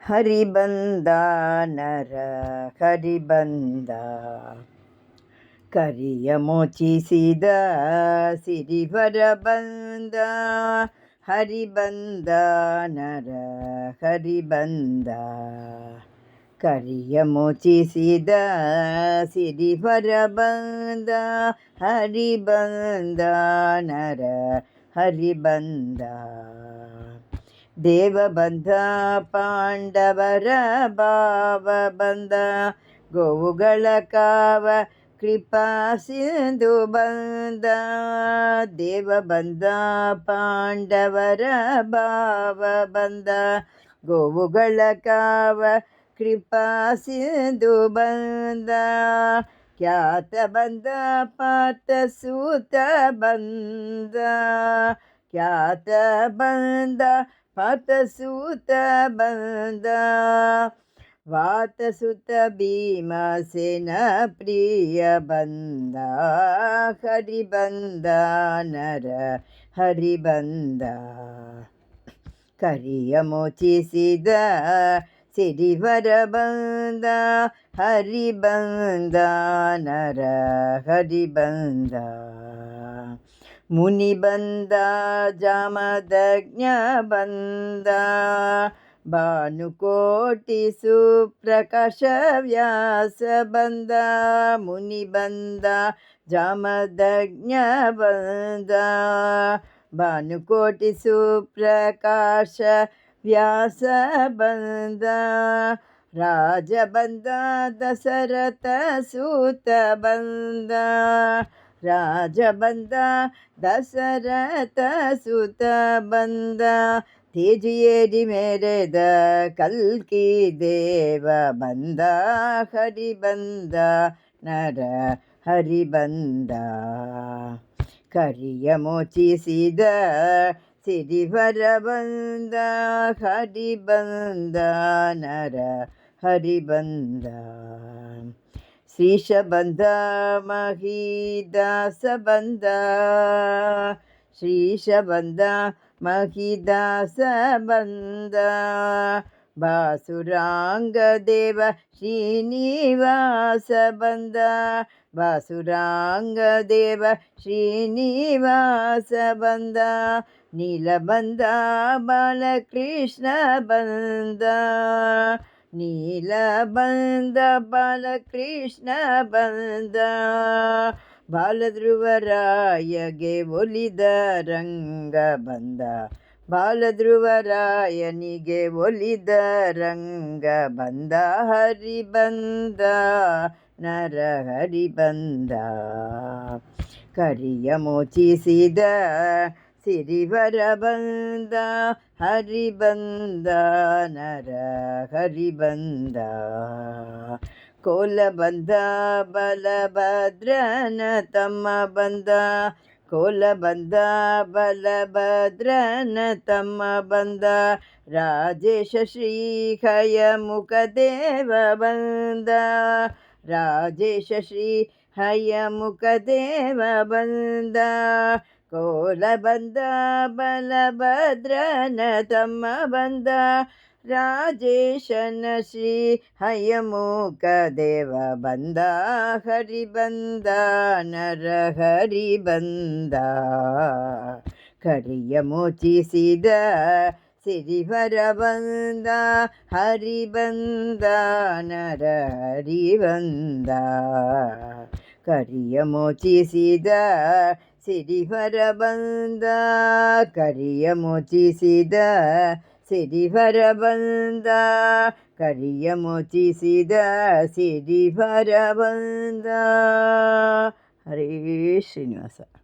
ಹರಿಬಂದ ನರ ಹರಿಬಂದ ಕರಿಯ ಮೋಚಿಸಿದ ಸಿರಿವರ ಬಂದ ಹರಿಬಂದ ನರ ಹರಿಬಂದ ಕರಿಯ ಮೋಚಿಸಿದ ಸಿರಿವರ ಬಂದ ಹರಿಬಂದ ನರ ಹರಿಬಂದ ದೇವ ಬಂಧ ಪಾಂಡವರ ಭಾವ ಬಂದ ಗೋವುಗಳ ಕಾವ ಕೃಪಾ ಸಿಂಧು ಬಂದ ದೇವ ಬಂಧ ಪಾಂಡವರ ಭಾವ ಬಂದ ಗೋವುಗಳ ಕಾವ ಕೃಪಾ ಸಿಂಧು ಬಂದ ಖ್ಯಾತ ಬಂದ ಪಾತ ಸೂತ ಬಂದ ಖ್ಯಾತ ಬಂದ ಪಾತಸೂತ ಬಂದ ವಾತಸುತ ಭೀಮಸೇನ ಪ್ರಿಯ ಬಂದ ಹರಿಬಂದ ನರ ಹರಿಬಂದ ಕರಿಯ ಮೋಚಿಸಿದ ಸಿರಿವರ ಬಂದ ಹರಿಬಂದ ನರ ಹರಿಬಂದ ಮುನಿ ಬಂದ ಜಾಮದಗ್ನ ಬಂದ ಭಾನುಕೋಟಿ ಸುಪ್ರಕಾಶ ವ್ಯಾಸ ಬಂದ ಮುನಿ ಬಂದ ಜಾಮದಗ್ನ ಬಂದ ಭಾನುಕೋಟಿ ಸುಪ್ರಕಾಶ ವ್ಯಾಸ ಬಂದ ರಾಜ ಬಂದ ದಶರಥ ಸೂತ ಬಂದ ರಾಜ ಬಂದ ದಶರಥ ಸುತ ಬಂದ ತೇಜಿಯೇರಿ ಮೆರೆದ ಕಲ್ಕಿ ದೇವ ಬಂದ ಹರಿಬಂದ ನರ ಹರಿಬಂದ ಕರಿಯ ಮೋಚಿಸಿದ ಸಿರಿವರ ಬಂದ ಹರಿಬಂದ ನರ ಹರಿಬಂದ ಶ್ರೀಶ ಬಂದ ಮಹಿದಾಸ ಬಂದ ಶ್ರೀಶ ಬಂದ ಮಹಿದಾಸ ಬಂದ ಬಾಸುರಾಂಗ ದೇವ ಶ್ರೀನಿವಾಸ ಬಂದ ಬಾಸುರಾಂಗ ದೇವ ಶ್ರೀನಿವಾಸ ಬಂದ ನೀಲ ಬಂದ ಬಾಲಕೃಷ್ಣ ಬಂದ ನೀಲ ಬಂದ ಬಾಲಕೃಷ್ಣ ಬಂದ ಬಾಲಧ್ರುವರಾಯಗೆ ಒಲಿದ ರಂಗ ಬಂದ ಬಾಲಧ್ರುವರಾಯನಿಗೆ ಒಲಿದ ರಂಗ ಬಂದ ಹರಿಬಂದ ನರ ಹರಿಬಂದ ಕರಿಯ ಮೋಚಿಸಿದ ಸಿರಿವರ ಬಂದ ಹರಿಬಂದ ನರ ಹರಿಬಂದ ಕೋಲ ಬಂದ ಬಲಭದ್ರನ ತಮ್ಮ ಬಂದ ಕೋಲ ಬಂದ ಬಲಭದ್ರನ ತಮ್ಮ ಬಂದ ರಾಜೇಶ ಶ್ರೀ ಹಯಮುಖ ದೇವ ಬಂದ ರಾಜೇಶ ಶ್ರೀ ಹಯಮುಖ ದೇವ ಬಂದ ಕೋಲ ಬಂದ ಬಲಭದ್ರನ ತಮ್ಮ ಬಂದ ರಾಜೇಶನ ಶ್ರೀ ಹಯಮುಖ ದೇವ ಬಂದ ಹರಿಬಂದ ನರ ಹರಿಬಂದ ಕರಿಯ ಮೋಚಿಸಿದ ಸಿರಿವರ ಬಂದ ಹರಿಬಂದ ನರ ಹರಿಬಂದ ಕರಿಯ ಮೋಚಿಸಿದ ಸಿರಿವರ ಬಂದ ಕರಿಯ ಮೋಚಿಸಿದ ಸಿರಿವರ ಬಂದ ಕರಿಯ ಮೋಚಿಸಿದ ಸಿರಿವರ ಬಂದ ಹರೇ ಶ್ರೀನಿವಾಸ.